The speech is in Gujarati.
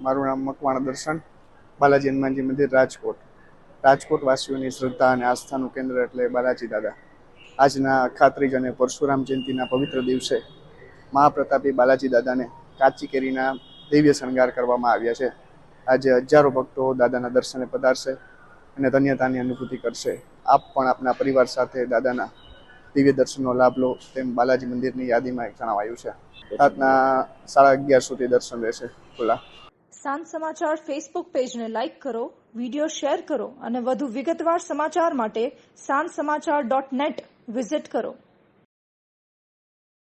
મારું નામ મકવાણા દર્શન, બાલાજી હનુમાનજી મંદિર, રાજકોટ વાસીઓની શ્રદ્ધા અને આસ્થાનું કેન્દ્ર એટલે બાલાજી દાદા. આજના ખાત્રીજ અને પરશુરામ જયંતિના પવિત્ર દિવસે મહાપ્રતાપી બાલાજી દાદાને કાચી કેરીના દિવ્ય શણગાર કરવામાં આવ્યા છે. આજે હજારો ભક્તો દાદાના દર્શને પધારશે અને ધન્યતાની અનુભૂતિ કરશે. આપ પણ આપના પરિવાર સાથે દાદાના દિવ્ય દર્શનનો લાભ લો, તેમ બાલાજી મંદિરની યાદીમાં જણાવાયું છે. રાતના 11:30 સુધી દર્શન રહેશે ખુલ્લા. સાંજ સમાચાર ફેસબુક પેજને લાઇક કરો, વિડીયો શેર કરો અને વધુ વિગતવાર સમાચાર માટે sanssamachar.net વિઝિટ કરો.